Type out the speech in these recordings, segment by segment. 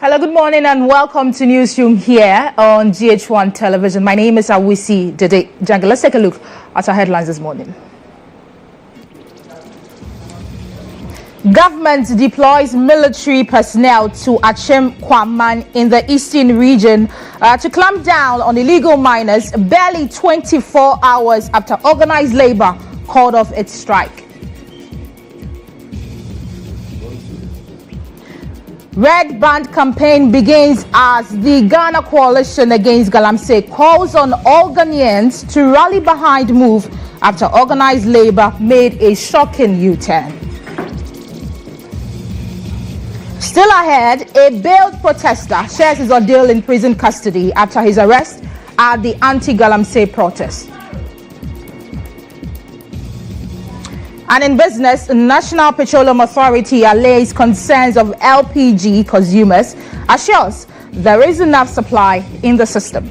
Hello, good morning and welcome to Newsroom here on GHOne television. My name is Awisi, Dede, Djangay. Let's take a look at our headlines this morning. Government deploys military personnel to GHOne in the eastern region to clamp down on illegal miners barely 24 hours after organized labor called off its strike. Red Band campaign begins as the Ghana coalition against Galamsey calls on all Ghanaians to rally behind move after organized labor made a shocking U-turn. Still ahead, a bailed protester shares his ordeal in prison custody after his arrest at the anti-Galamsey protest. And in business, the National Petroleum Authority allays concerns of LPG consumers, assures there is enough supply in the system.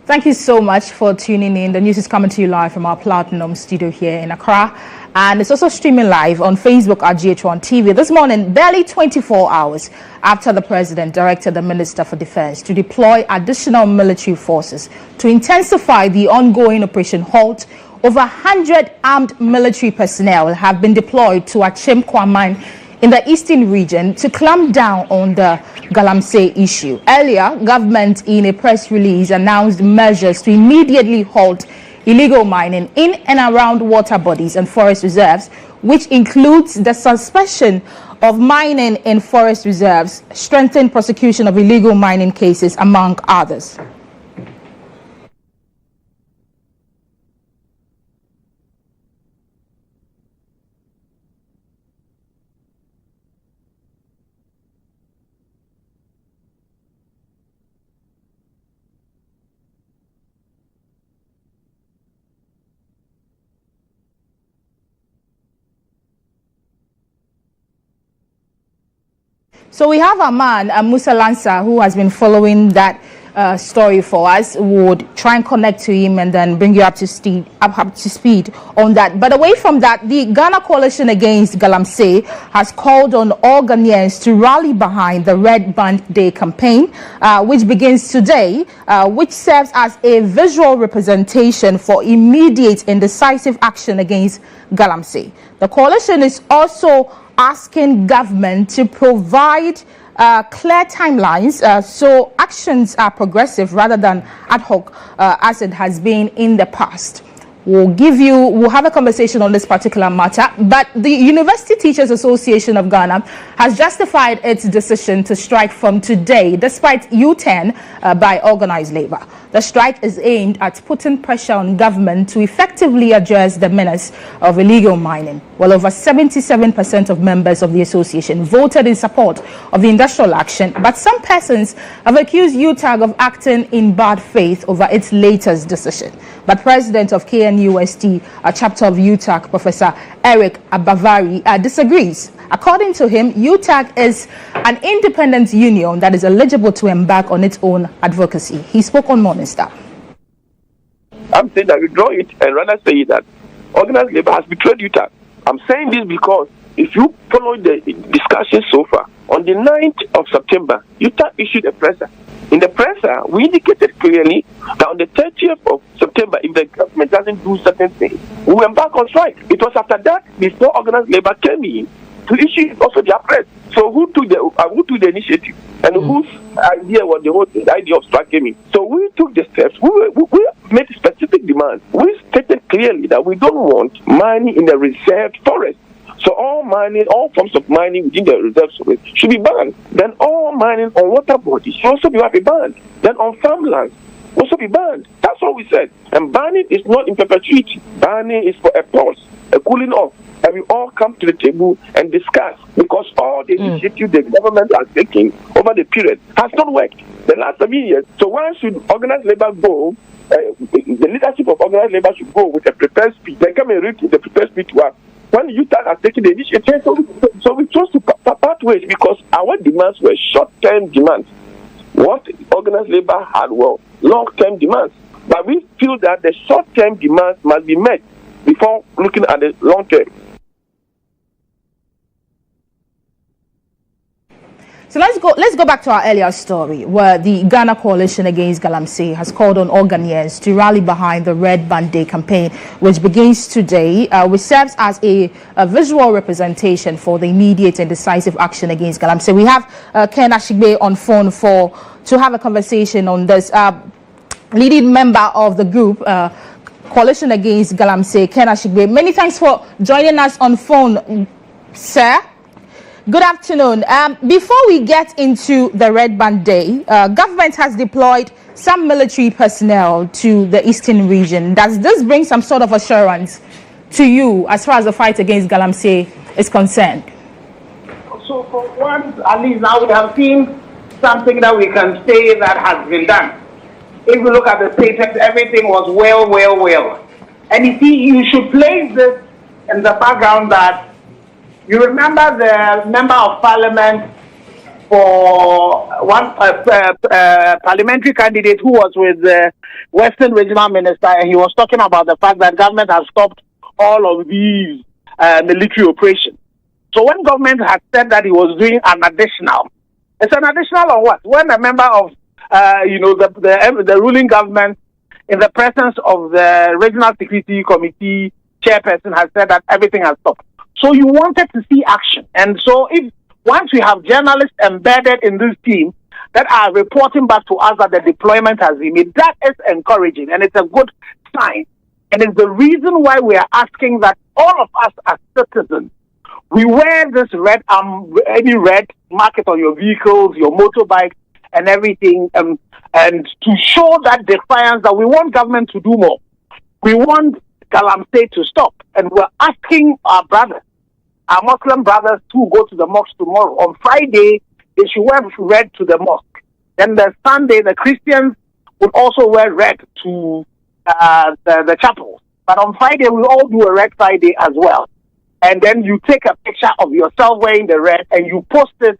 Thank you so much for tuning in. The news is coming to you live from our Platinum studio here in Accra. And it's also streaming live on Facebook at GHOne TV. This morning, barely 24 hours after the president directed the Minister for Defense to deploy additional military forces to intensify the ongoing Operation Halt, over 100 armed military personnel have been deployed to GHOne in the eastern region to clamp down on the Galamsey issue. Earlier, government in a press release announced measures to immediately halt illegal mining in and around water bodies and forest reserves, which includes the suspension of mining in forest reserves, strengthened prosecution of illegal mining cases, among others. So we have a man, Musa Lansa, who has been following that story for us. Would try and connect to him and then bring you up to speed on that. But away from that, the Ghana Coalition Against Galamsey has called on all Ghanaians to rally behind the Red Band Day campaign, which begins today, which serves as a visual representation for immediate and decisive action against Galamsey. The coalition is also asking government to provide clear timelines so actions are progressive rather than ad hoc as it has been in the past. We'll have a conversation on this particular matter, but the University Teachers Association of Ghana has justified its decision to strike from today despite U-turn by organized labor. The strike is aimed at putting pressure on government to effectively address the menace of illegal mining. Well, over 77% of members of the association voted in support of the industrial action, but some persons have accused UTAG of acting in bad faith over its latest decision. But President of KNUST, a chapter of UTAG, Professor Eric Abavari, disagrees. According to him, UTAG is an independent union that is eligible to embark on its own advocacy. He spoke on Morning Star. I'm saying that we draw it and rather say that organized labor has betrayed UTAG. I'm saying this because if you follow the discussion so far, on the 9th of September, UTAG issued a presser. In the presser, we indicated clearly that on the 30th of September, if the government doesn't do certain things, we will embark on strike. It was after that, before organized labor came in, to issue also their press. So who took the initiative and whose idea was the idea of strike came in? So we took the steps. We made specific demands. We stated clearly that we don't want mining in the reserved forest. So all mining, all forms of mining within the reserves should be banned. Then all mining on water bodies should also be banned. Then on farmlands also be banned. That's what we said. And banning is not in perpetuity. Banning is for a pause, a cooling off. And we all come to the table and discuss, because all the initiative the government has taken over the period has not worked the last 7 years. So why should organized labor go? The leadership of organized labor should go with a prepared speech. They come and read the prepared speech to us. When youth has taken the initiative, so we chose to part ways, because our demands were short-term demands. What organized labor had were long-term demands. But we feel that the short-term demands must be met before looking at the long-term. So let's go back to our earlier story, where the Ghana Coalition Against Galamsey has called on all Ghanaians to rally behind the Red Band Day campaign, which begins today, which serves as a visual representation for the immediate and decisive action against Galamsey. We have Ken Ashigbe on phone to have a conversation on this. Leading member of the group, Coalition Against Galamsey, Ken Ashigbe. Many thanks for joining us on phone, sir. Good afternoon. Before we get into the Red Band Day, government has deployed some military personnel to the eastern region. Does this bring some sort of assurance to you as far as the fight against Galamsey is concerned? So for once, at least now we have seen something that we can say that has been done. If you look at the statement, everything was well. And you see, you should place this in the background that you remember the member of parliament for one parliamentary candidate who was with the Western Regional Minister, and he was talking about the fact that government has stopped all of these military operations. So when government had said that he was doing an additional, it's an additional on what? When a member of the ruling government, in the presence of the Regional Security Committee chairperson, has said that everything has stopped. So you wanted to see action. And so once we have journalists embedded in this team that are reporting back to us that the deployment has been made, that is encouraging, and it's a good sign. And it's the reason why we are asking that all of us as citizens, we wear this red, any red market on your vehicles, your motorbike, and everything, and to show that defiance that we want government to do more. We want Galamsey to stop. And we're asking our brothers, our Muslim brothers, to go to the mosque tomorrow. On Friday, they should wear red to the mosque. Then the Sunday, the Christians would also wear red to the chapel. But on Friday, we all do a red Friday as well. And then you take a picture of yourself wearing the red and you post it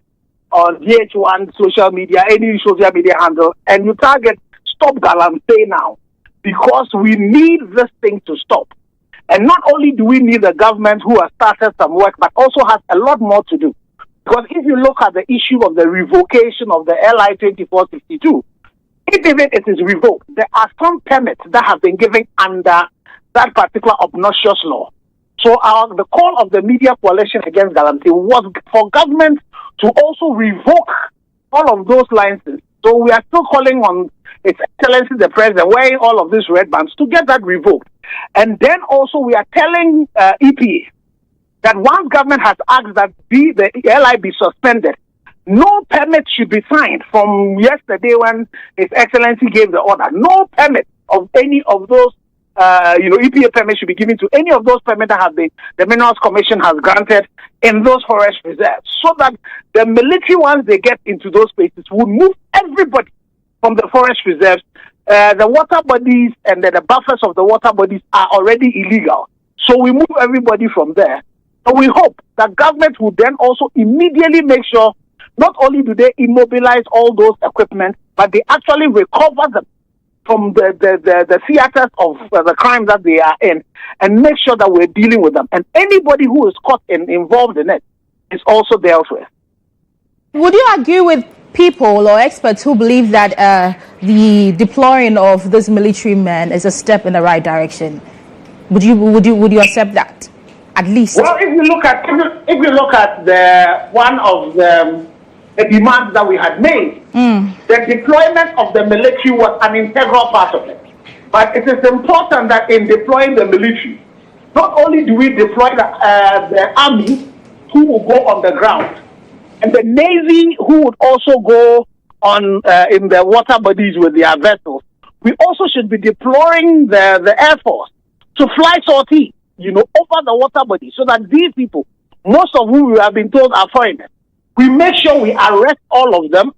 on GHOne social media, any social media handle, and you target Stop Galamsey now, because we need this thing to stop. And not only do we need a government who has started some work, but also has a lot more to do. Because if you look at the issue of the revocation of the LI 2462, even if it is revoked, there are some permits that have been given under that particular obnoxious law. So the call of the Media Coalition Against Galamsey was for government to also revoke all of those licenses. So we are still calling on His Excellency the President wearing all of these red bands to get that revoked. And then also we are telling EPA that once government has asked that the LI be suspended, no permit should be signed from yesterday when His Excellency gave the order. No permit of any of those EPA permits should be given to any of those permits that have been, the Minerals Commission has granted in those forest reserves, so that the military, once they get into those places, will move everybody from the forest reserves. The water bodies and the buffers of the water bodies are already illegal. So we move everybody from there. So we hope that government will then also immediately make sure not only do they immobilize all those equipment, but they actually recover them from the theaters of the crime that they are in, and make sure that we're dealing with them. And anybody who is caught and involved in it is also dealt with. Would you agree with people or experts who believe that the deploying of those military men is a step in the right direction? Would you accept that, at least? Well, if you look at the one of the demands that we had made, the deployment of the military was an integral part of it. But it is important that in deploying the military, not only do we deploy the army, who will go on the ground, and the Navy who would also go on in the water bodies with their vessels. We also should be deploying the Air Force to fly sorties, over the water bodies, so that these people, most of whom we have been told are foreigners, we make sure we arrest all of them.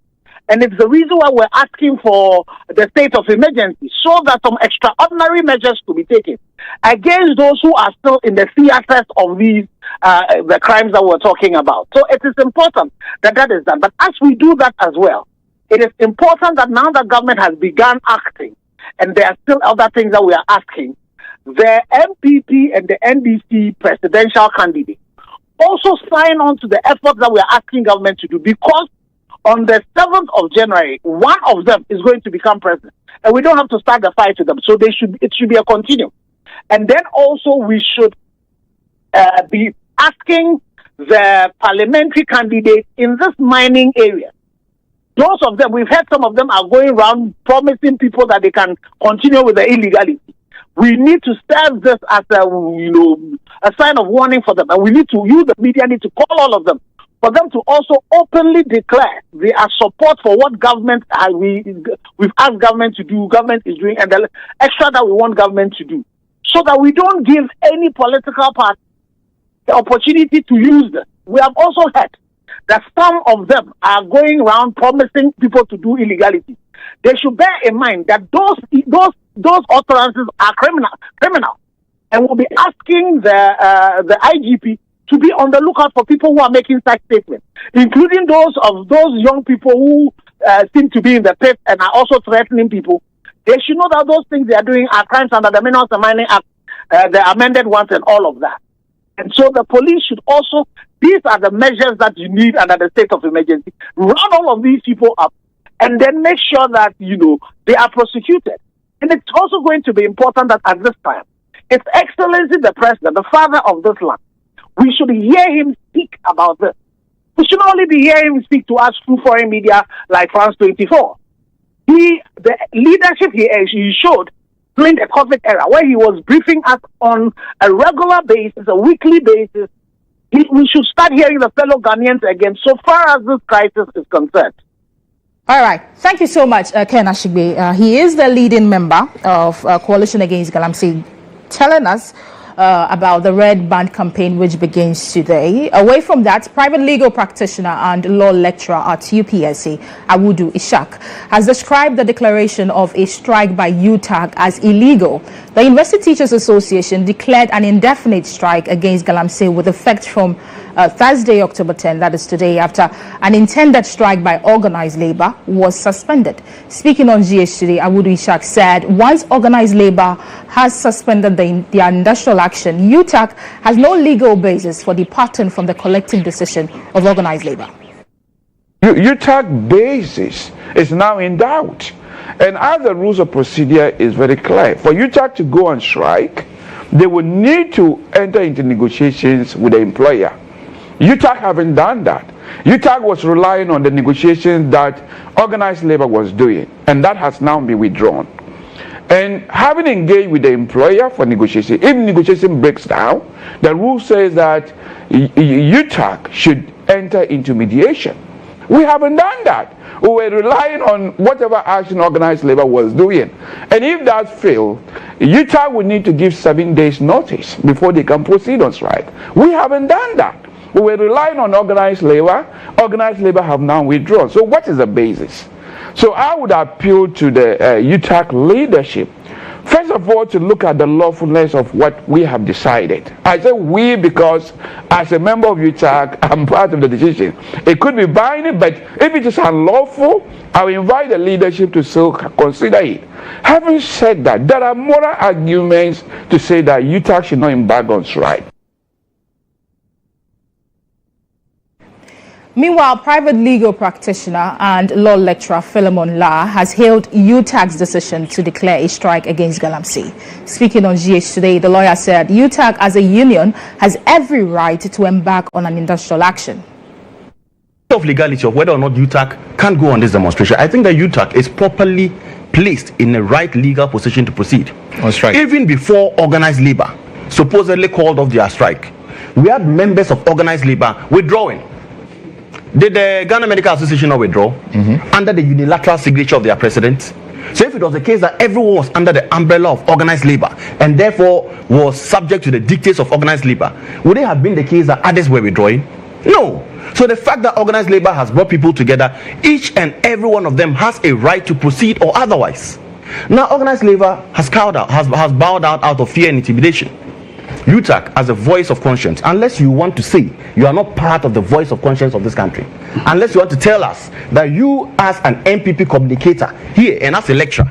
And it's the reason why we're asking for the state of emergency, so that some extraordinary measures to be taken against those who are still in the theaters of these the crimes that we're talking about. So it is important that that is done. But as we do that as well, it is important that now the government has begun acting, and there are still other things that we are asking, the MPP and the NDC presidential candidates also sign on to the efforts that we are asking government to do, because on the 7th of January, one of them is going to become president, and we don't have to start the fight with them. So it should be a continuum. And then also we should be asking the parliamentary candidates in this mining area. Those of them, we've heard some of them are going around promising people that they can continue with the illegality. We need to serve this as a sign of warning for them, and we need to use the media, need to call all of them, for them to also openly declare their support for what government we've asked government to do, government is doing, and the extra that we want government to do, so that we don't give any political party the opportunity to use this. We have also heard that some of them are going around promising people to do illegality. They should bear in mind that those utterances are criminal, and we'll be asking the IGP to be on the lookout for people who are making such statements, including those young people who seem to be in the pit and are also threatening people. They should know that those things they are doing are crimes under the Minerals and Mining Act, the amended ones and all of that. And so the police should also, these are the measures that you need under the state of emergency. Run all of these people up, and then make sure that, they are prosecuted. And it's also going to be important that at this time, His Excellency the President, the father of this land, we should hear him speak about this. We should not only be hearing him speak to us through foreign media like France 24. The leadership he showed during the COVID era, where he was briefing us on a regular basis, a weekly basis, we should start hearing the fellow Ghanaians again, so far as this crisis is concerned. All right. Thank you so much, Ken Ashigbe. He is the leading member of Coalition Against Galamsey, telling us about the Red Band campaign, which begins today. Away from that, private legal practitioner and law lecturer at UPSA, Awudu Ishak, has described the declaration of a strike by UTAG as illegal. The University Teachers Association declared an indefinite strike against Galamsey with effect from Thursday, October 10, that is today, after an intended strike by organized labor was suspended. Speaking on GH today, Awudu Ishak said once organized labor has suspended their industrial action, UTAG has no legal basis for departing from the collective decision of organized labor. UTAG basis is now in doubt. And as the rules of procedure is very clear, for UTAG to go on strike, they would need to enter into negotiations with the employer. UTAG haven't done that. UTAG was relying on the negotiations that organized labor was doing, and that has now been withdrawn. And having engaged with the employer for negotiation, if negotiation breaks down, the rule says that UTAG should enter into mediation. We haven't done that. We were relying on whatever action organized labor was doing. And if that failed, UTAG would need to give 7 days notice before they can proceed on strike. We haven't done that. We were relying on organized labor. Organized labor have now withdrawn. So what is the basis? So I would appeal to the UTAG leadership, first of all, to look at the lawfulness of what we have decided. I say we because as a member of UTAG, I'm part of the decision. It could be binding, but if it is unlawful, I will invite the leadership to still consider it. Having said that, there are moral arguments to say that UTAG should not embark on strike. Meanwhile, private legal practitioner and law lecturer Philemon La has hailed UTAG's decision to declare a strike against Galamsey. Speaking on GH today, the lawyer said UTAG as a union has every right to embark on an industrial action. Of legality of whether or not UTAG can go on this demonstration, I think that UTAG is properly placed in the right legal position to proceed on strike. Even before organized labor supposedly called off their strike, we had members of organized labor withdrawing. Did the Ghana Medical Association not withdraw under the unilateral signature of their president? So if it was the case that everyone was under the umbrella of organized labor and therefore was subject to the dictates of organized labor, would it have been the case that others were withdrawing? No. So the fact that organized labor has brought people together, each and every one of them has a right to proceed or otherwise. Now organized labor has bowed out of fear and intimidation. UTAC as a voice of conscience, unless you want to say you are not part of the voice of conscience of this country, unless you want to tell us that you as an MPP communicator here and as a lecturer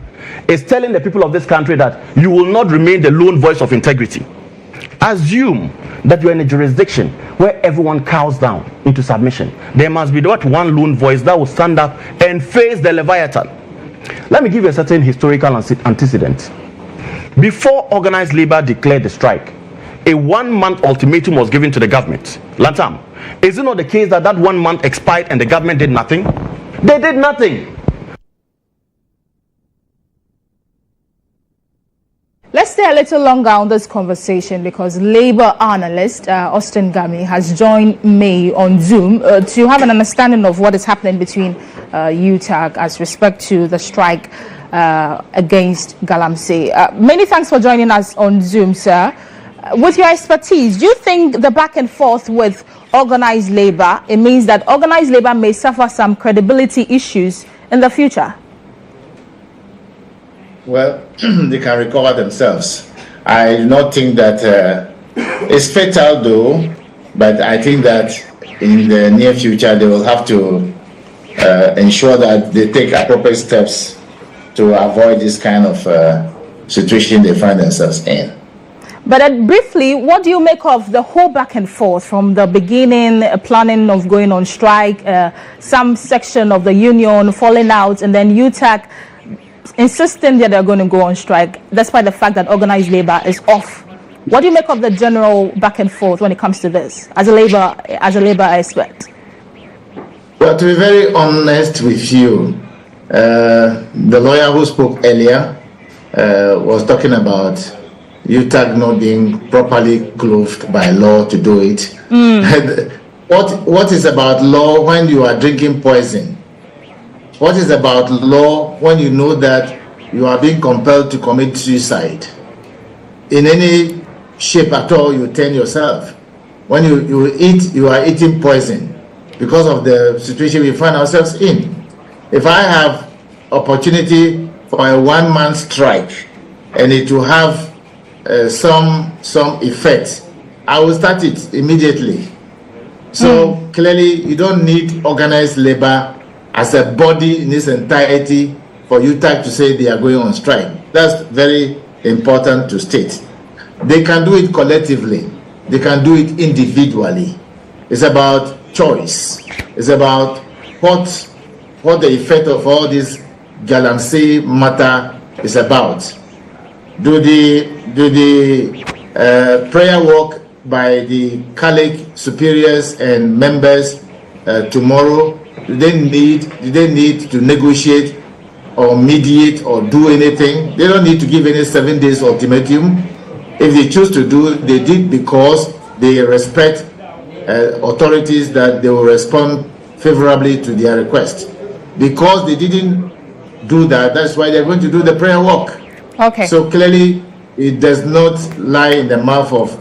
is telling the people of this country that you will not remain the lone voice of integrity, assume that you are in a jurisdiction where everyone cows down into submission. There must be that one lone voice that will stand up and face the Leviathan. Let me give you a certain historical antecedent. Before organized labor declared the strike, a 1 month ultimatum was given to the government. Lantam, is it not the case that that 1 month expired and the government did nothing? They did nothing. Let's stay a little longer on this conversation because labor analyst Austin Gami has joined me on Zoom to have an understanding of what is happening between UTAG as respect to the strike against Galamsey. Many thanks for joining us on Zoom, sir. With your expertise, do you think the back and forth with organized labor, it means that organized labor may suffer some credibility issues in the future? Well, they can recover themselves. I do not think that it's fatal though, but I think that in the near future they will have to ensure that they take appropriate steps to avoid this kind of situation they find themselves in. But briefly, what do you make of the whole back and forth from the beginning, planning of going on strike, some section of the union falling out, and then UTAC insisting that they're going to go on strike, despite the fact that organized labor is off? What do you make of the general back and forth when it comes to this, as a labor expert? Well, to be very honest with you, the lawyer who spoke earlier was talking about UTAG not being properly clothed by law to do it. What is about law when you are drinking poison? What is about law when you know that you are being compelled to commit suicide? In any shape at all, you turn yourself. When you eat, you are eating poison because of the situation we find ourselves in. If I have opportunity for a 1 month strike and it will have some effect, I will start it immediately. So clearly you don't need organized labor as a body in its entirety for UTAG to say they are going on strike. That's very important to state. They can do it collectively. They can do it individually. It's about choice. It's about what the effect of all this Galamsey matter is about. Do the prayer work by the colleague superiors and members tomorrow? Do they need to negotiate or mediate or do anything? They don't need to give any 7 days ultimatum. If they choose to do, they did because they respect authorities that they will respond favorably to their request. Because they didn't do that, that's why they're going to do the prayer work. Okay. So clearly, it does not lie in the mouth of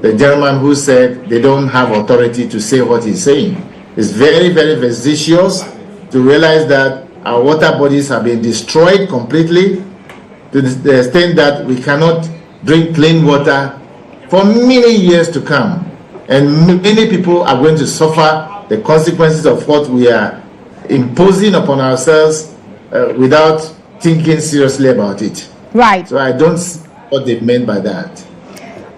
the gentleman who said they don't have authority to say what he's saying. It's very, very vexatious to realize that our water bodies have been destroyed completely to the extent that we cannot drink clean water for many years to come. And many people are going to suffer the consequences of what we are imposing upon ourselves without thinking seriously about it. Right. So I don't see what they meant by that.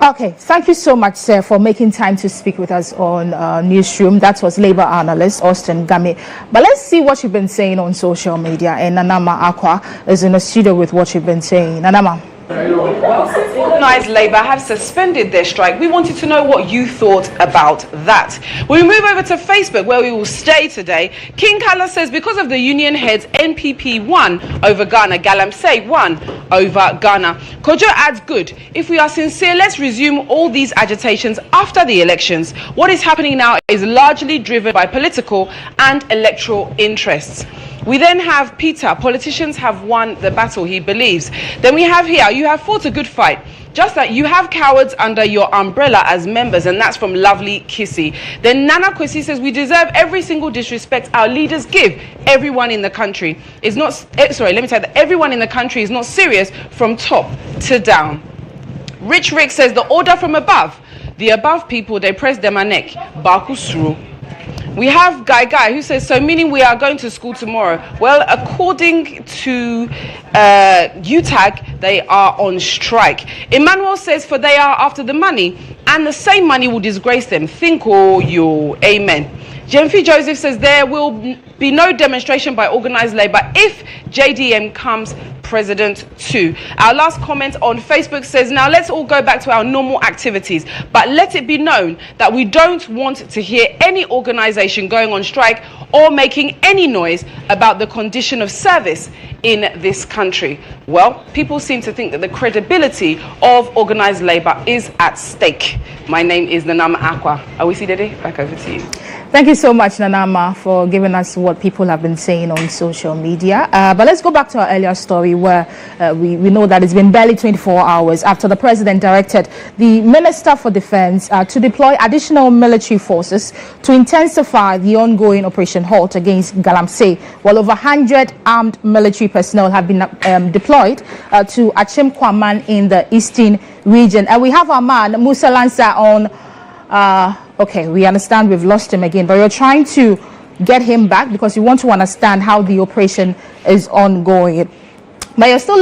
Okay, thank you so much, sir, for making time to speak with us on Newsroom. That was labor analyst Austin Gami. But let's see what you've been saying on social media. And Nanama Akwa is in the studio with what you've been saying. Nanama. Well, since organised labour have suspended their strike, we wanted to know what you thought about that. We move over to Facebook, where we will stay today. King Kala says because of the union heads, NPP won over Ghana, Galamsey won over Ghana. Kojo adds, good. If we are sincere, let's resume all these agitations after the elections. What is happening now is largely driven by political and electoral interests. We then have Peter. Politicians have won the battle, he believes. Then we have here, you have fought a good fight. Just that you have cowards under your umbrella as members, and that's from Lovely Kissy. Then Nana Kwesi says, we deserve every single disrespect our leaders give everyone in the country. Is not, sorry, let me tell you that everyone in the country is not serious from top to down. Rich Rick says, the order from above. The above people, they press them a neck. Bakusuru. We have Guy who says, so meaning we are going to school tomorrow. Well, according to UTAG, they are on strike. Emmanuel says, for they are after the money, and the same money will disgrace them. Think oh you, amen. Jemfi Joseph says there will be no demonstration by organised labour if JDM comes president too. Our last comment on Facebook says, now let's all go back to our normal activities, but let it be known that we don't want to hear any organisation going on strike or making any noise about the condition of service in this country. Well, people seem to think that the credibility of organised labour is at stake. My name is Nanama Akwa. Awisi Dede, back over to you. Thank you so much, Nanama, for giving us what people have been saying on social media. But let's go back to our earlier story where we know that it's been barely 24 hours after the president directed the Minister for Defense to deploy additional military forces to intensify the ongoing Operation Halt against Galamsey, while over 100 armed military personnel have been deployed to Achim Kwaman in the eastern region. And we have our man, Musa Lansa, on... okay, we understand we've lost him again, but we're trying to get him back because we want to understand how the operation is ongoing. But you're still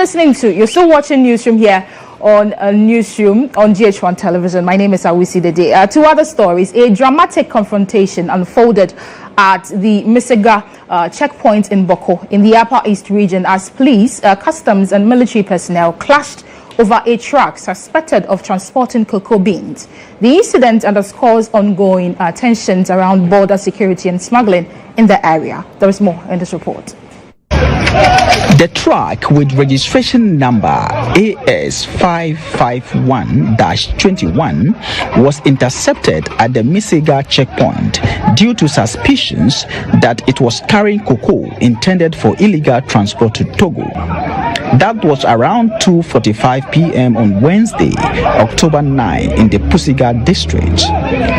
watching Newsroom here on Newsroom on GHOne television. My name is Awisi Dede. Two other stories. A dramatic confrontation unfolded at the Misega checkpoint in Boko in the Upper East region as police, customs and military personnel clashed over a truck suspected of transporting cocoa beans. The incident underscores ongoing tensions around border security and smuggling in the area. There is more in this report. The truck with registration number AS 551-21 was intercepted at the Misega checkpoint due to suspicions that it was carrying cocoa intended for illegal transport to Togo. That was around 2:45 p.m. on Wednesday, October 9, in the Pusiga district.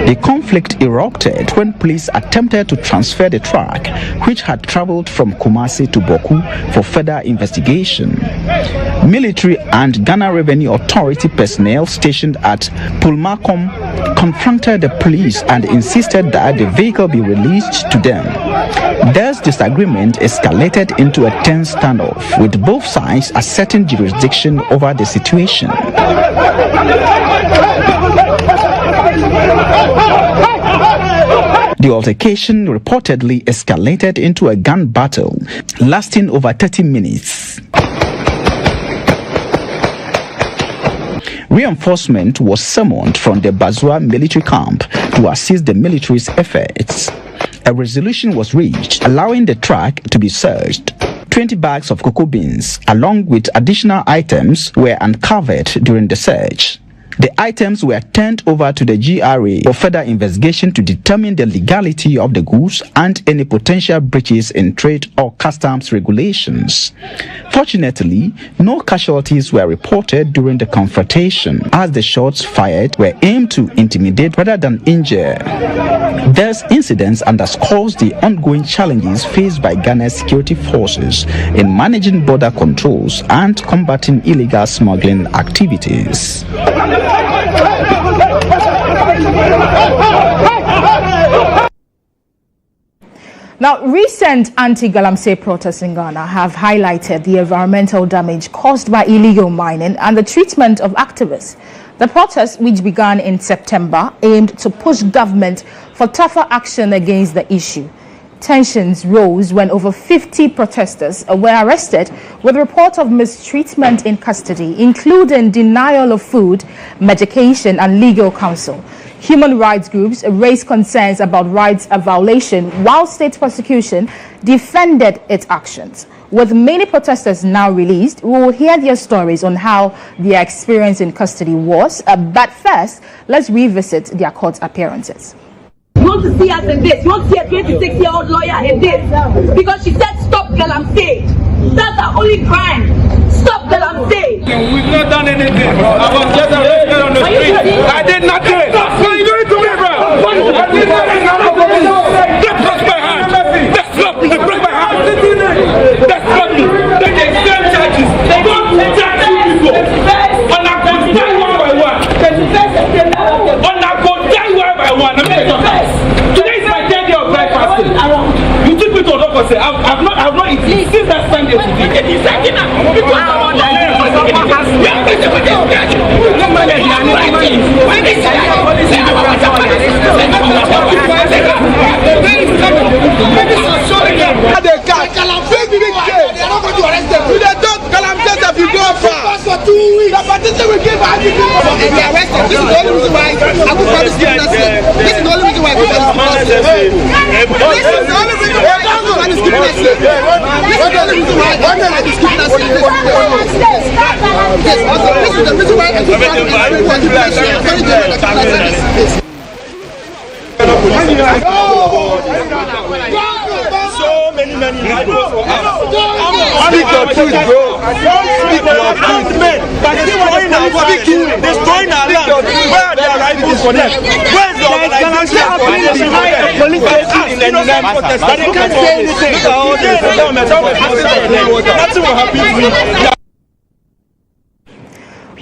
The conflict erupted when police attempted to transfer the truck, which had traveled from Kumasi to Boku, for further investigation. Military and Ghana Revenue Authority personnel stationed at Pulmakom confronted the police and insisted that the vehicle be released to them. Thus, disagreement escalated into a tense standoff, with both sides asserting jurisdiction over the situation. The altercation reportedly escalated into a gun battle, lasting over 30 minutes. Reinforcement was summoned from the Bazua military camp to assist the military's efforts. A resolution was reached, allowing the truck to be searched. 20 bags of cocoa beans, along with additional items, were uncovered during the search. The items were turned over to the GRA for further investigation to determine the legality of the goods and any potential breaches in trade or customs regulations. Fortunately, no casualties were reported during the confrontation, as the shots fired were aimed to intimidate rather than injure. This incident underscores the ongoing challenges faced by Ghana's security forces in managing border controls and combating illegal smuggling activities. Now, recent anti-Galamsey protests in Ghana have highlighted the environmental damage caused by illegal mining and the treatment of activists. The protests, which began in September, aimed to push government for tougher action against the issue. tensions rose when over 50 protesters were arrested with reports of mistreatment in custody, including denial of food, medication, and legal counsel. Human rights groups raised concerns about rights violation, while state prosecution defended its actions. With many protesters now released, we will hear their stories on how their experience in custody was. But first, let's revisit their court appearances. You want to see us in this? You want to see a 26-year-old lawyer in this? Because she said, stop Galamsey. That's our only crime. Stop Galamsey. We've not done anything. I was just arrested on the street. I did nothing. What are you doing to me, bro? I did nothing. They broke my hand. They slapped me. They broke my hand. They slapped me. They gave same charges. They don't charge you people. And I go die one by one. And I go die one by one. Today is my 10th day of dry fasting. You took me to another say I've not eaten since that Sunday today. And he's like, for 2 weeks. The petition will give and they arrested. This is the only reason why I could find this This is the only reason why I could find this This is the only reason why I could find this This is the only reason why I could find this Yes, also, this is the reason why I could so many speak your truth, bro. Speak your truth, man. But destroying our land. Where are their rifles for them? Where's the organization for them? Police in the United States. But they can't say anything. Nothing will happen to me.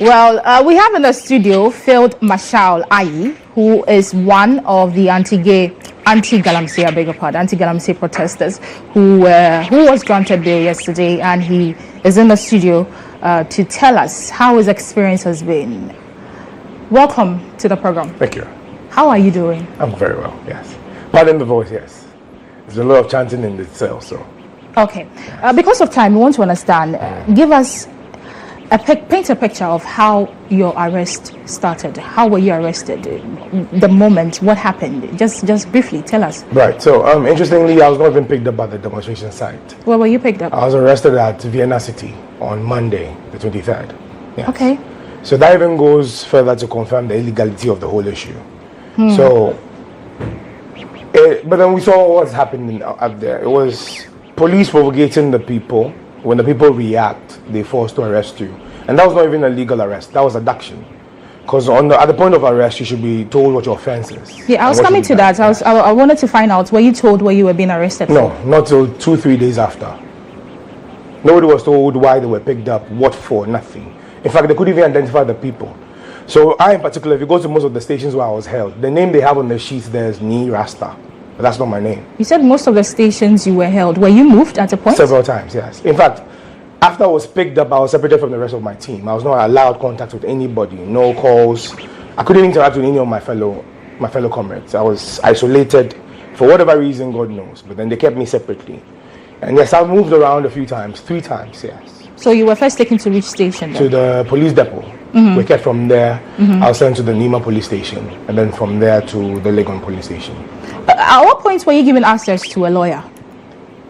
Well, we have in the studio Field Marshal Ayi, who is one of the anti-Galamsey, anti-Galamsey protesters who was granted bail yesterday, and he is in the studio to tell us how his experience has been. Welcome to the program. Thank you. How are you doing? I'm very well, yes. Pardon the voice, yes. There's a lot of chanting in the cell, so. Okay. Because of time, we want to understand. Give us paint a picture of how your arrest started. How were you arrested? The moment, what happened? Just briefly, tell us. Right. So, interestingly, I was not even picked up at the demonstration site. Where were you picked up? I was arrested at Vienna City on Monday, the 23rd. Yes. Okay. So that even goes further to confirm the illegality of the whole issue. So, but then we saw what's happening up there. It was police provocating the people. When the people react, they force to arrest you. And that was not even a legal arrest. That was abduction. Because at the point of arrest, you should be told what your offense is. Yeah, I was coming to that. I wanted to find out, were you told where you were being arrested for? No, not till 2-3 days after. Nobody was told why they were picked up, what for, nothing. In fact, they couldn't even identify the people. So I, in particular, if you go to most of the stations where I was held, the name they have on the sheets there is Ni Rasta. But that's not my name. You said most of the stations you were held. Were you moved at a point? Several times, yes. In fact, after I was picked up, I was separated from the rest of my team. I was not allowed contact with anybody, no calls. I couldn't interact with any of my fellow comrades. I was isolated for whatever reason, God knows. But then they kept me separately. And yes, I've moved around a few times, 3 times, yes. So you were first taken to which station then? To the police depot. We kept from there. I was sent to the Nima police station, and then from there to the Legon police station. At what point were you given access to a lawyer?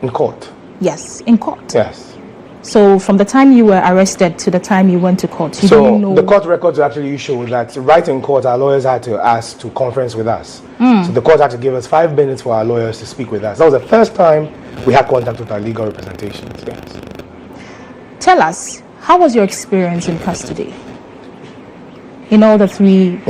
In court. Yes, in court. Yes. So from the time you were arrested to the time you went to court, you didn't know. The court records actually show that right in court, our lawyers had to ask to conference with us. So the court had to give us 5 minutes for our lawyers to speak with us. That was the first time we had contact with our legal representations. Yes. Tell us, how was your experience in custody? In all the 3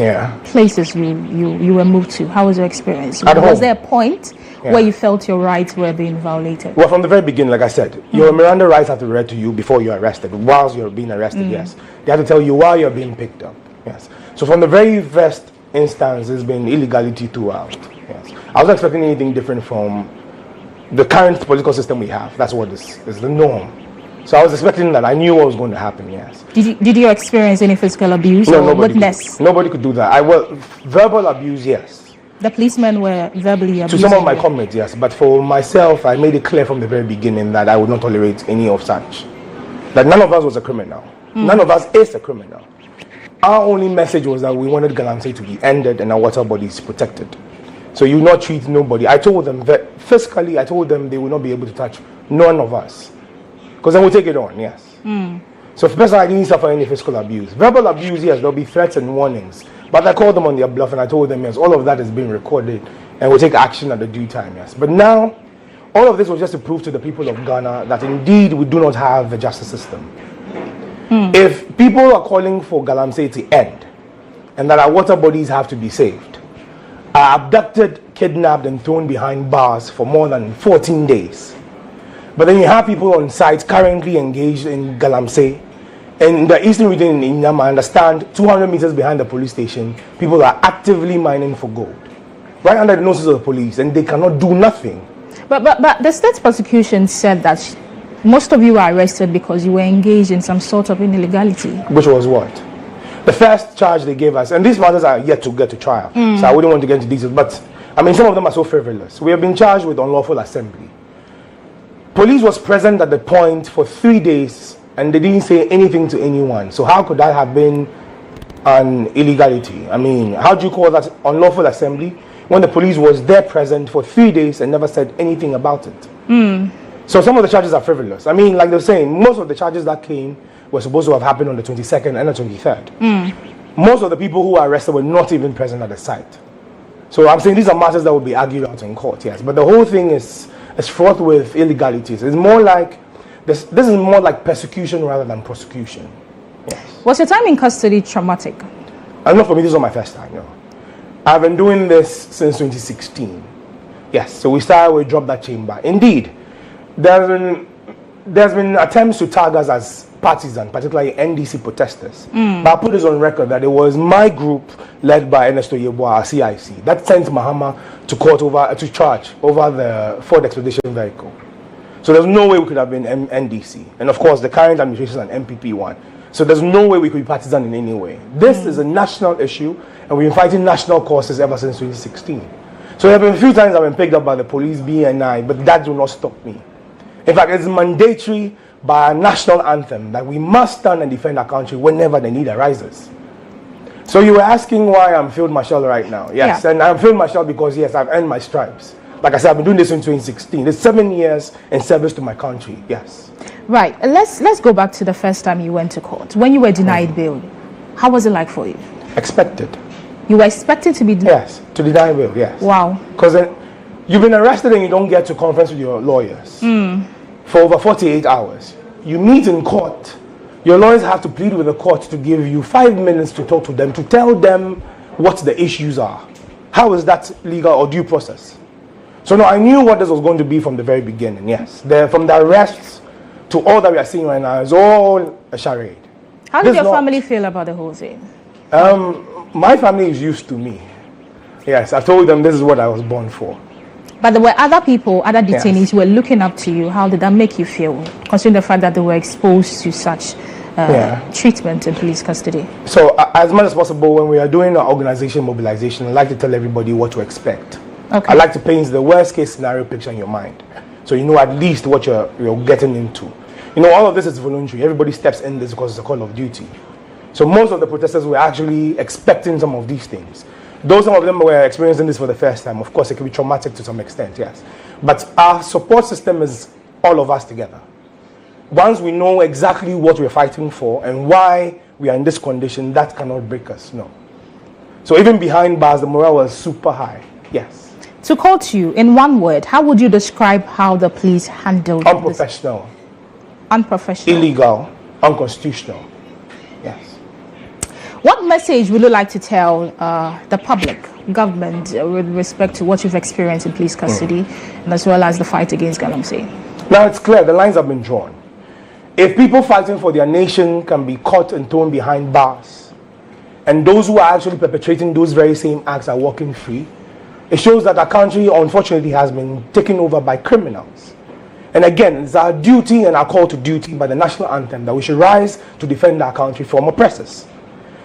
places you were moved to, how was your experience? Was there a point where you felt your rights were being violated? Well, from the very beginning, like I said, your Miranda rights have to be read to you before you're arrested. Whilst you're being arrested, yes. They have to tell you why you're being picked up. Yes. So from the very first instance, there's been illegality throughout. Yes. I wasn't expecting anything different from the current political system we have. That's what is the norm. So I was expecting that. I knew what was going to happen, yes. Did you experience any physical abuse or witness? Nobody could do that. Verbal abuse, yes. The policemen were verbally abusing To some of my you. comrades, yes. But for myself, I made it clear from the very beginning that I would not tolerate any of such. That none of us was a criminal. None of us is a criminal. Our only message was that we wanted Galamsey to be ended and our water bodies protected. So you not treat nobody. I told them that physically, I told them they will not be able to touch none of us. Because then we'll take it on, yes. So for person, I didn't suffer any physical abuse. Verbal abuse, yes, there'll be threats and warnings. But I called them on their bluff and I told them, yes, all of that is being recorded and we'll take action at the due time, yes. But now, all of this was just to prove to the people of Ghana that indeed we do not have a justice system. If people are calling for Galamsey to end and that our water bodies have to be saved, are abducted, kidnapped and thrown behind bars for more than 14 days. But then you have people on site currently engaged in Galamsey. In the eastern region in Inyam, I understand 200 meters behind the police station, people are actively mining for gold. Right under the noses of the police, and they cannot do nothing. But the state prosecution said that most of you were arrested because you were engaged in some sort of illegality. Which was what? The first charge they gave us, and these matters are yet to get to trial, so I wouldn't want to get into details, but I mean, some of them are so frivolous. We have been charged with unlawful assembly. Police was present at the point for 3 days and they didn't say anything to anyone. So how could that have been an illegality? I mean, how do you call that unlawful assembly when the police was there present for 3 days and never said anything about it? So some of the charges are frivolous. I mean, like they're saying, most of the charges that came were supposed to have happened on the 22nd and the 23rd. Most of the people who were arrested were not even present at the site. So I'm saying these are matters that will be argued out in court, yes. But the whole thing is fraught with illegalities. It's more like, this is more like persecution rather than prosecution. Yes. Was your time in custody traumatic? Not for me, this is not my first time, no. I've been doing this since 2016. Yes, so we started with Drop That Chamber. Indeed, there's been attempts to tag us as partisan, particularly NDC protesters. But I put this on record that it was my group led by Ernesto Yeboah, CIC, that sent Mahama to court to charge over the Ford Expedition vehicle. So there's no way we could have been NDC. And of course, the current administration is an MPP one. So there's no way we could be partisan in any way. This is a national issue, and we've been fighting national causes ever since 2016. So there have been a few times I've been picked up by the police, BNI, but that will not stop me. In fact, it's mandatory by our national anthem that we must stand and defend our country whenever the need arises. So you were asking why I'm Field Marshal right now. Yes, and I'm Field Marshal because, yes, I've earned my stripes. Like I said, I've been doing this since 2016. It's 7 years in service to my country, yes. Right, let's go back to the first time you went to court. When you were denied bail, how was it like for you? Expected. You were expected to be denied? Yes, to deny bail, yes. Wow. Because you've been arrested and you don't get to conference with your lawyers for over 48 hours. You meet in court. Your lawyers have to plead with the court to give you 5 minutes to talk to them, to tell them what the issues are. How is that legal or due process? So no, I knew what this was going to be from the very beginning, yes. From the arrests to all that we are seeing right now is all a charade. How did your family feel about the whole thing? My family is used to me. Yes, I told them this is what I was born for. But there were other people, other detainees who were looking up to you. How did that make you feel, considering the fact that they were exposed to such treatment in police custody? So as much as possible, when we are doing our organization mobilization, I like to tell everybody what to expect. Okay. I like to paint the worst case scenario picture in your mind, so you know at least what you're getting into. You know, all of this is voluntary. Everybody steps in this because it's a call of duty. So most of the protesters were actually expecting some of these things. Though some of them were experiencing this for the first time, of course it can be traumatic to some extent, yes. But our support system is all of us together. Once we know exactly what we're fighting for and why we are in this condition, that cannot break us, no. So even behind bars, the morale was super high, yes. To quote you, in one word, how would you describe how the police handled Unprofessional. This? Unprofessional. Illegal. Unconstitutional. Yes. What message would you like to tell the public, government, with respect to what you've experienced in police custody and as well as the fight against Galamsey? Now it's clear, the lines have been drawn. If people fighting for their nation can be caught and thrown behind bars, and those who are actually perpetrating those very same acts are walking free, it shows that our country, unfortunately, has been taken over by criminals. And again, it's our duty and our call to duty by the national anthem that we should rise to defend our country from oppressors.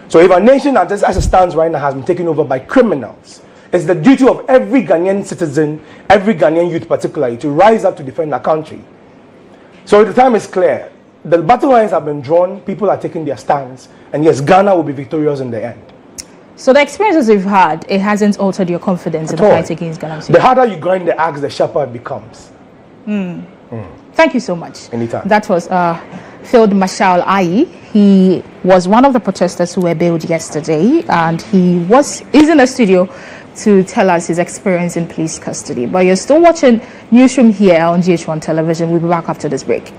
So if our nation, as it stands right now, has been taken over by criminals, It's the duty of every Ghanaian citizen, every Ghanaian youth particularly, to rise up to defend our country. So the time is clear. The battle lines have been drawn, people are taking their stands, and yes, Ghana will be victorious in the end. So the experiences you've had, it hasn't altered your confidence in the fight against Galamsey? The harder you grind the axe, the sharper it becomes. Thank you so much. Anytime. That was Field Marshal Ayi. He was one of the protesters who were bailed yesterday, and is in the studio to tell us his experience in police custody. But you're still watching Newsroom here on GHOne Television. We'll be back after this break.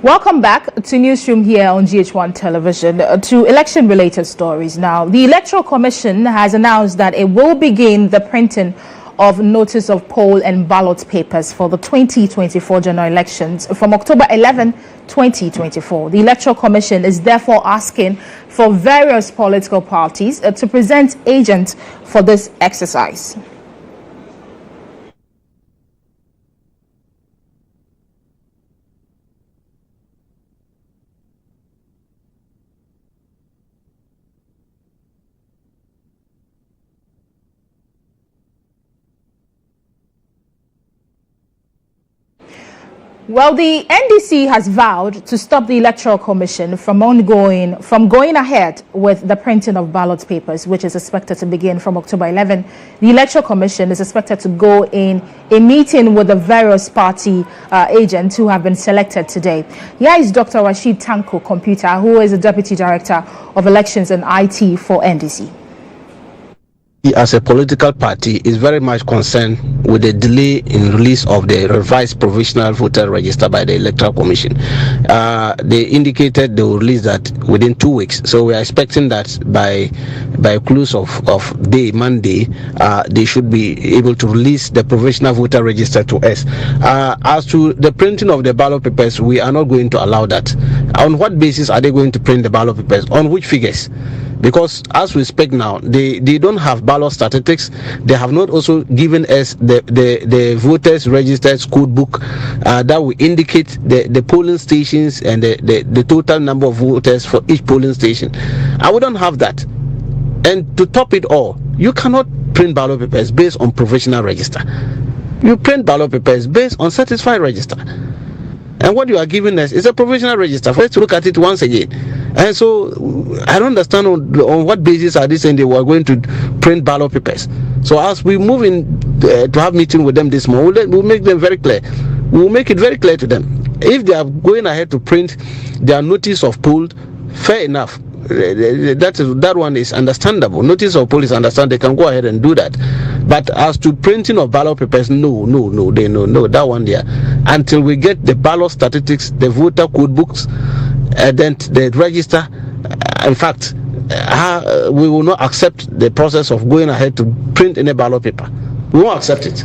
Welcome back to Newsroom here on GHOne Television to election-related stories. Now, the Electoral Commission has announced that it will begin the printing of notice of poll and ballot papers for the 2024 general elections from October 11, 2024. The Electoral Commission is therefore asking for various political parties to present agents for this exercise. Well, the NDC has vowed to stop the Electoral Commission from going ahead with the printing of ballot papers, which is expected to begin from October 11. The Electoral Commission is expected to go in a meeting with the various party agents who have been selected today. Here is Dr. Rashid Tanko Computer, who is the Deputy Director of Elections and IT for NDC. As a political party, is very much concerned with the delay in release of the revised provisional voter register by the Electoral Commission. They indicated they will release that within 2 weeks. So we are expecting that by close of day, Monday, they should be able to release the provisional voter register to us. As to the printing of the ballot papers, we are not going to allow that. On what basis are they going to print the ballot papers? On which figures? Because as we speak now, they don't have ballot statistics. They have not also given us the voters registered code book that will indicate the polling stations and the total number of voters for each polling station. And we don't have that. And to top it all, you cannot print ballot papers based on provisional register. You print ballot papers based on certified register. And what you are giving us is a provisional register. For us to look at it once again. And so I don't understand on what basis are they saying they were going to print ballot papers. So as we move in to have meeting with them this morning, we'll make them very clear. We'll make it very clear to them. If they are going ahead to print their notice of poll, fair enough. That one is understandable. Notice of poll is understandable. They can go ahead and do that. But as to printing of ballot papers, no, that one there. Until we get the ballot statistics, the voter code books, then the register. In fact, we will not accept the process of going ahead to print any ballot paper. We won't accept it.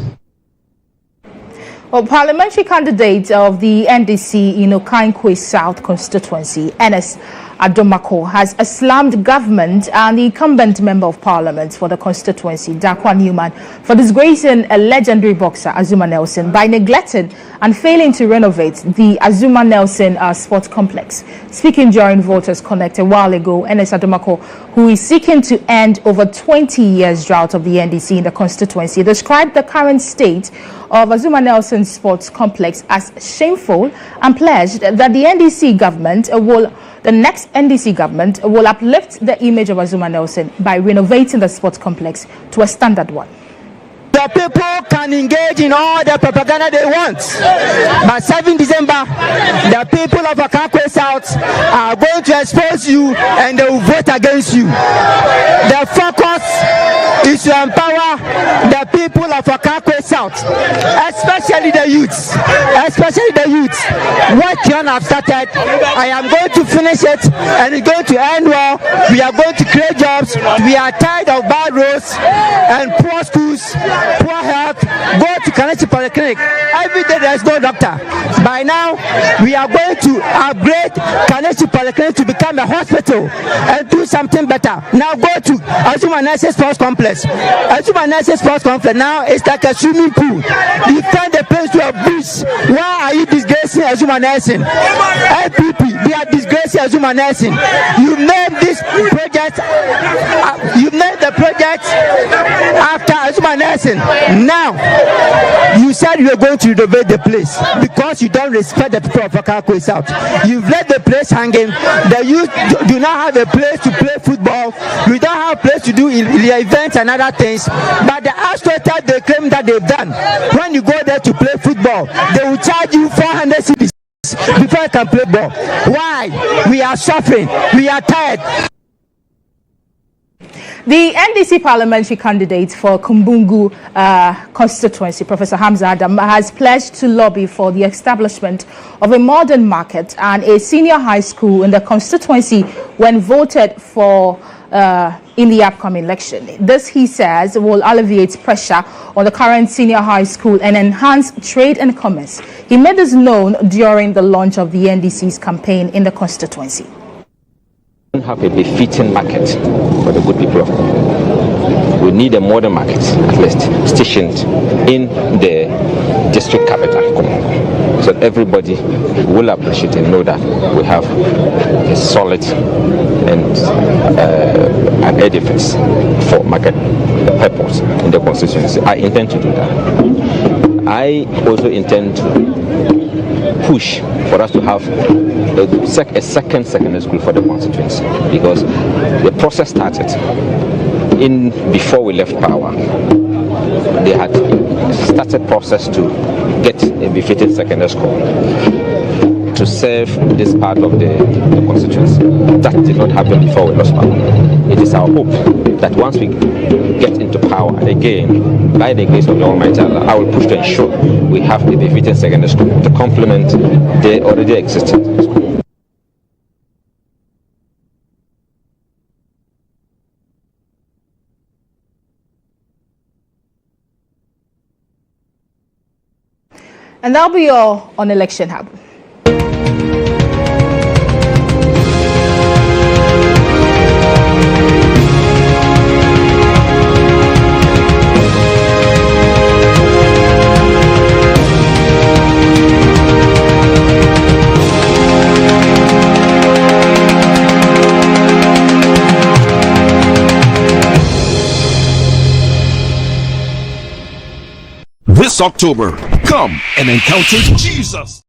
Well, parliamentary candidate of the NDC in Okankwe South constituency, Enes Adomako, has slammed government and the incumbent member of parliament for the constituency, Dakwa Newman, for disgracing a legendary boxer, Azuma Nelson, by neglecting and failing to renovate the Azuma Nelson sports complex. Speaking during Voters Connect a while ago, Enes Adomako, who is seeking to end over 20 years drought of the NDC in the constituency, described the current state of Azuma Nelson sports complex as shameful and pledged that the next NDC government will uplift the image of Azuma Nelson by renovating the sports complex to a standard one. The people can engage in all the propaganda they want. By 7 December, the people of Okankwe South are going to expose you and they will vote against you. The focus is to empower the people of Okankwe South, especially the youths. What GHOne have started, I am going to finish it and it's going to end well. We are going to create jobs. We are tired of bad roads and poor schools, poor health. Go to Kaneshi Polyclinic. Every day there is no doctor. By now, we are going to upgrade Kaneshi Polyclinic to become a hospital and do something better. Now go to Azuma Nelson Sports Complex. Azuma Nelson Sports Complex now is like a swimming pool. You turn the place to a beach. Why are you disgracing Azuma Nelson? LPP, they are disgracing Azuma Nelson. You made this project. You made the project after Azuma Nelson. Now, you said you are going to renovate the place because you don't respect the people of Okankwe South. You've let the place hanging. The youth do not have a place to play football. We don't have a place to do events and other things. But the astroturf they claim that they've done, when you go there to play football, they will charge you 400 cedis before you can play ball. Why? We are suffering. We are tired. The NDC parliamentary candidate for Kumbungu constituency, Professor Hamza Adam, has pledged to lobby for the establishment of a modern market and a senior high school in the constituency when voted for in the upcoming election. This, he says, will alleviate pressure on the current senior high school and enhance trade and commerce. He made this known during the launch of the NDC's campaign in the constituency. Have a befitting market for the good people of Congo. We need a modern market, at least stationed in the district capital, Congo, so everybody will appreciate and know that we have a solid and an edifice for market purpose in the constituency. I intend to do that. I also intend to push for us to have a second secondary school for the constituency, because the process started before we left power. They had started process to get a befitting secondary school to serve this part of the constituency. That did not happen before we lost power. It is our hope that once we get into power again, by the grace of the Almighty Allah, I will push to ensure we have a befitting secondary school to complement the already existing school. And that'll be all on Election Hub. This October, come and encounter Jesus.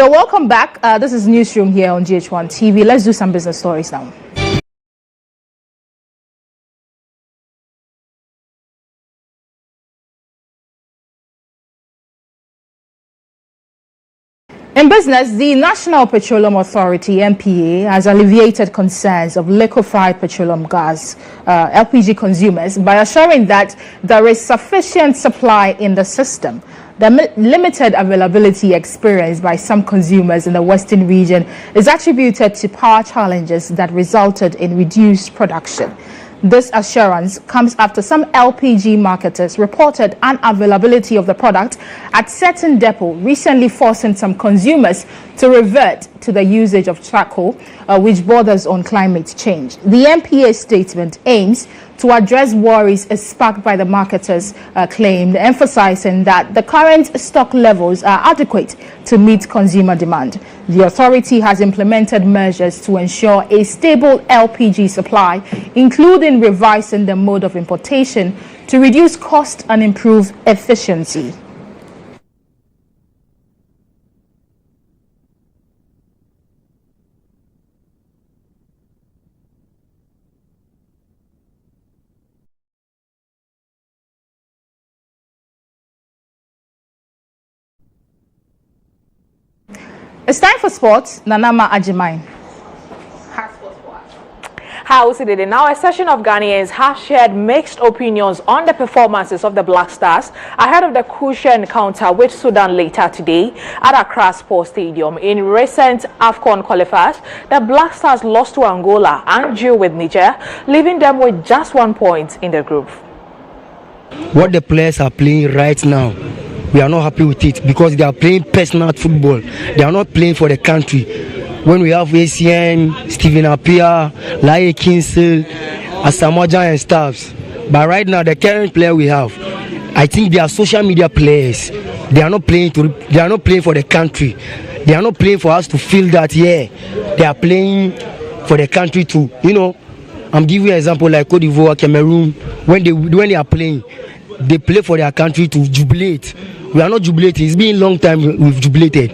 You're welcome back. This is Newsroom here on GHOne TV. Let's do some business stories now. In business, the National Petroleum Authority, NPA, has alleviated concerns of liquefied petroleum gas LPG consumers by assuring that there is sufficient supply in the system. The limited availability experienced by some consumers in the Western region is attributed to power challenges that resulted in reduced production. This assurance comes after some LPG marketers reported unavailability of the product at certain depot, recently forcing some consumers to revert to the usage of charcoal, which borders on climate change. The NPA statement aims to address worries sparked by the marketers' claim, emphasizing that the current stock levels are adequate to meet consumer demand. The authority has implemented measures to ensure a stable LPG supply, including revising the mode of importation to reduce cost and improve efficiency. It's time for sports. Nanama Ajimai. Hi, Awisi Dede. Now, a session of Ghanaians have shared mixed opinions on the performances of the Black Stars ahead of the crucial encounter with Sudan later today at Accra Sports Stadium. In recent AFCON qualifiers, the Black Stars lost to Angola and drew with Niger, leaving them with just 1 point in the group. What the players are playing right now, we are not happy with it because they are playing personal football. They are not playing for the country. When we have ACN, Stephen Appiah, Laye Kinsel, Asamoah and staffs. But right now, the current player we have, I think they are social media players. They are not playing for the country. They are not playing for us to feel that they are playing for the country to, I'm giving you an example like Cote d'Ivoire, Cameroon. When they are playing, they play for their country to jubilate. We are not jubilating. It's been a long time we've jubilated.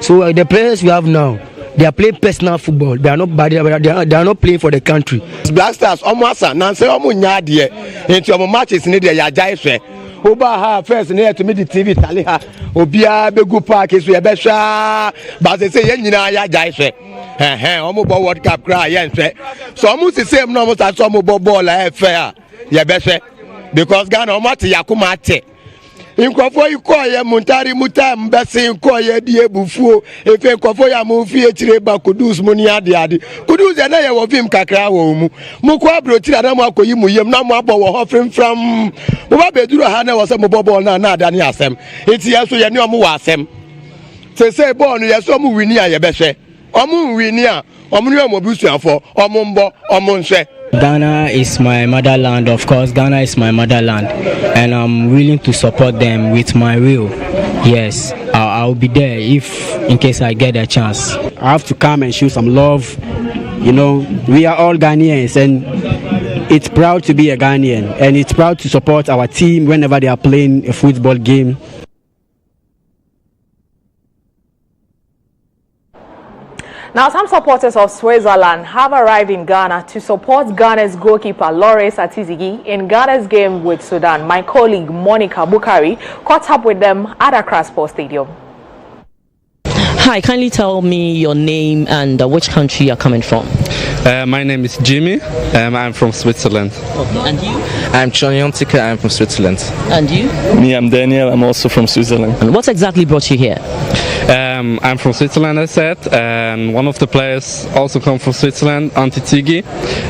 So the players we have now, they are playing personal football. They are not playing for the country. Black Stars almost nanse omo nyaade into omo matches ni de ya jai hwe. Oba ha first na to me the TV tally ha. Obia begu park so ye be hwa. Ba se ye nyina ya jai hwe. Omo bo World Cup cry ye hwe. So omo se same no omo sa so omo bo ball la hwe a ye be hwe. Because Ghana omo ate yakuma ate. Inkofo ikoye muntari mutam bese ikoye die bufuo efe inkofo ya mufi etire ba kudus muni ade kudus na ye wo vim kakra wo mu muko abrotira na mu akoyi mu yem na mu abo wo ho frimfram mo ba beduro ha na wo se mo bobol na adane asem enti yeso ye ne omo wa asem se ball no yeso mu wini a ye behwe omo wini a omo ne omo busuafo omo mbo omo nhwe. Ghana is my motherland, of course. Ghana is my motherland, and I'm willing to support them with my will. Yes, I'll be there if, in case I get a chance. I have to come and show some love. We are all Ghanaians, and it's proud to be a Ghanaian, and it's proud to support our team whenever they are playing a football game. Now, some supporters of Switzerland have arrived in Ghana to support Ghana's goalkeeper Lawrence Atizigi in Ghana's game with Sudan. My colleague Monica Bukari caught up with them at Accra Sports Stadium. Hi, kindly tell me your name and which country you're coming from. My name is Jimmy. I'm from Switzerland. And you? I'm Choniontika. I'm from Switzerland. And you? Me, I'm Daniel. I'm also from Switzerland. And what exactly brought you here? I'm from Switzerland, I said, and one of the players also come from Switzerland, Antitigi,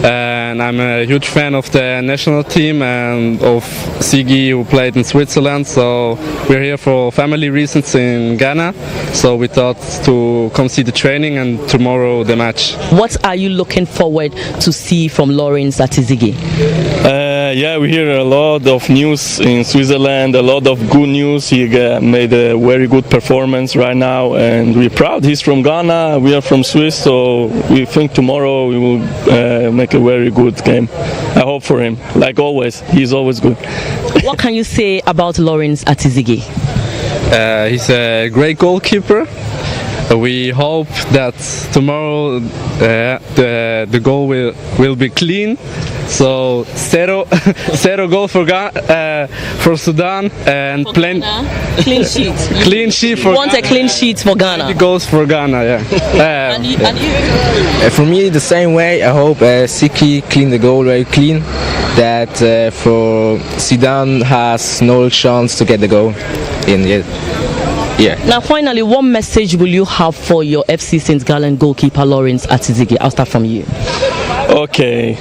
and I'm a huge fan of the national team and of Sigi, who played in Switzerland. So we're here for family reasons in Ghana, so we thought to come see the training and tomorrow the match. What are you looking forward to see from Lawrence Atizigi? Yeah, we hear a lot of news in Switzerland, a lot of good news. He made a very good performance right now, and we're proud. He's from Ghana, we are from Swiss, so we think tomorrow we will make a very good game. I hope for him. Like always, he's always good. What can you say about Lawrence Atizigi? He's a great goalkeeper. we hope that tomorrow the goal will be clean. So zero goal for Sudan and clean sheet. Clean sheet for want Ghana. A clean sheet for Ghana. Goals for Ghana, yeah. And you? For me, the same way. I hope Siki clean the goal very clean. That for Sudan has no chance to get the goal in yet. Yeah. Now, finally, what message will you have for your FC St. Gallen goalkeeper Lawrence Atizigi? I'll start from you. Okay,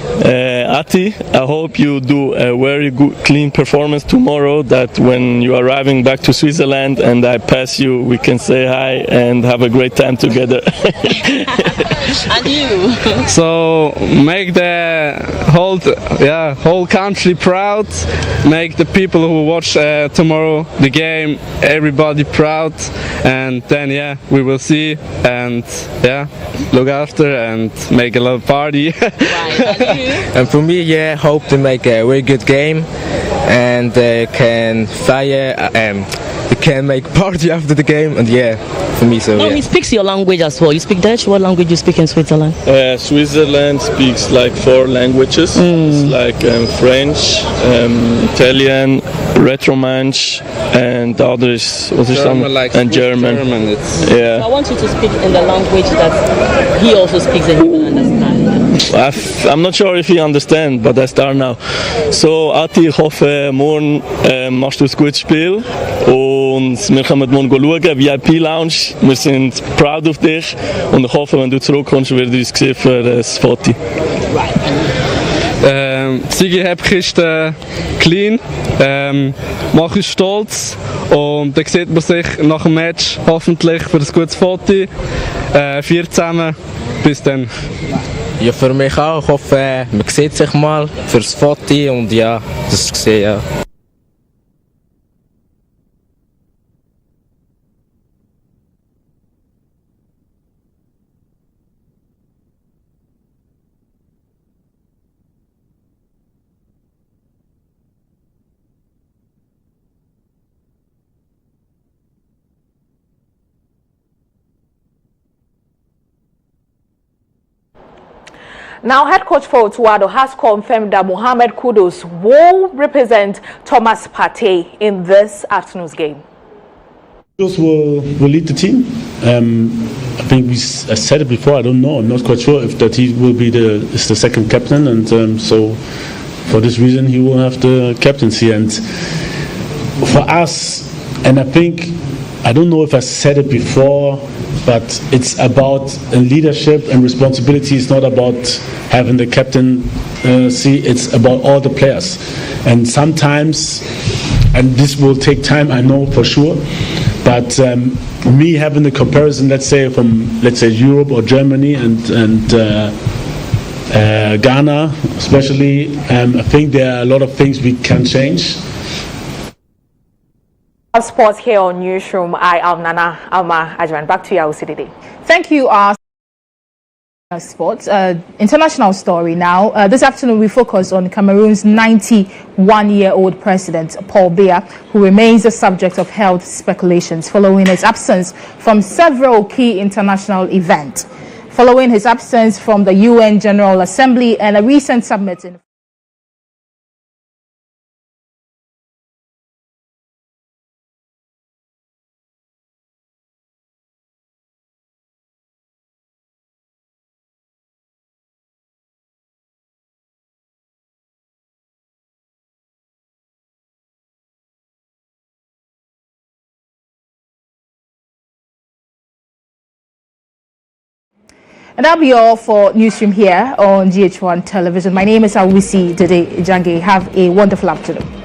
Ati, I hope you do a very good, clean performance tomorrow, that when you are arriving back to Switzerland and I pass you, we can say hi and have a great time together. And you? So make the whole country proud, make the people who watch tomorrow the game, everybody proud, and then we will see and look after and make a lot of party. And for me, hope to make a very good game and can make party after the game, and for me, so he speaks your language as well. You speak Dutch. What language you speak in Switzerland? Switzerland speaks like 4 languages. It's like French, Italian, Romansh, and others. German, like and German. So I want you to speak in the language that he also speaks and you will understand. I'm not sure if he understands, but I start now. So, Ati, ich hoffe, morgen machst du ein gutes Spiel und wir kommen morgen schauen, VIP-Lounge. Wir sind proud auf dich und ich hoffe, wenn du zurückkommst, werden wir uns sehen für ein Foto. Sigi Hebkiste clean, mach uns stolz und dann sieht man sich nach dem Match hoffentlich für ein gutes Foto. 4 zusammen, bis dann. Ja, für mich auch. Ich hoffe, man sieht sich mal fürs Foto und das gesehen, ja. Now, head coach for Otuado has confirmed that Mohamed Kudus will represent Thomas Partey in this afternoon's game. Kudus will lead the team. I think I said it before. I don't know. I'm not quite sure if that he will be the second captain, and so for this reason he will have the captaincy. And for us, and I don't know if I said it before, but it's about leadership and responsibility. It's not about having the captaincy, it's about all the players. And sometimes, and this will take time, I know for sure, but me having the comparison, let's say Europe or Germany and Ghana especially, I think there are a lot of things we can change. Sports here on Newsroom. I am Nana Alma Ajman. Back to you, Awisi Dede. Thank you, Sports. International story now. This afternoon we focus on Cameroon's 91-year-old president, Paul Biya, who remains the subject of health speculations following his absence from several key international events. Following his absence from the UN General Assembly and a recent summit in And that'll be all for Newsroom here on GHOne Television. My name is Awisi Dede Djangay. Have a wonderful afternoon.